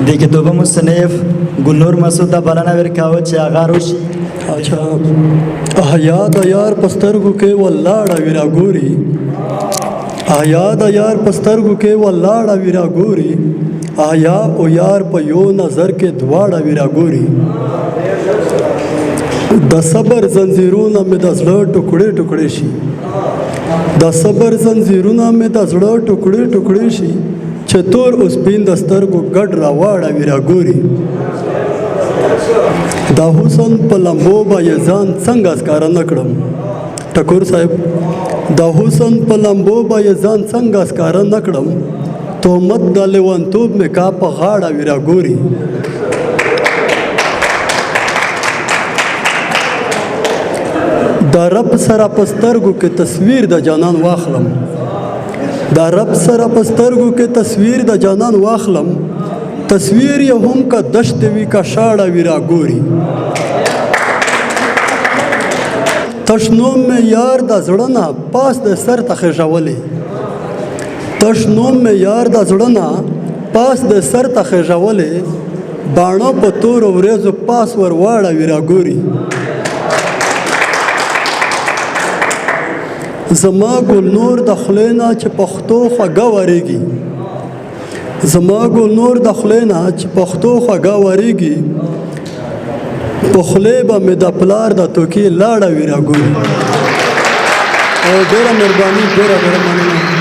دی کتابه مصنف گلنور مسعود دا بلنه ورکاوه چې هغه روشي. اچھا احیا د یار پسترګو کې ولاړه ویرا ګوري، احیا د یار پسترګو کې ولاړه ویرا ګوري، احیا او یار په یو نظر کې دواړه ویرا ګوري. د صبر زنجیرونه مې د زړه ټوکړې ټوکړې شي، د صبر زنجیرونه مې د زړه ټوکړې ټوکړې شي، چې تور اوس سپین د سترګو ګډ راواړه ویرا ګوري. دا حسن په لمبو به یې ځان څنګه ښکاره نه کړم، ټکور صاحب دا حسن په لمبو به یې ځان څنګه ښکاره نه کړم، تهمت د لیونتوب مې کا په غاړه ویرا ګوري. دا رب سره په سترګو کې تصویر د جانان واخلم، دا رب سره په سترګو کې تصویر د جانان واخلم، تصویر یې هم که دشت وي که شاړه ویرا ګوري. تشنوم مې یار د زړه نه پاس د سر ته خېژولې، تشنوم مې یار د زړه نه پاس د سر ته خېژولې، باڼه په تورو وریځو پاس ور واړه ویرا ګوري. زما ګل نور د خولې نه چې پښتو خوږه ورېږي، زما ګل نور د خولې نه چې پښتو خوږه ورېږي، په خولې به مې د پلار د توکې لاړه ویرا ګوري. او ډېره مهرباني، ډېره مننه.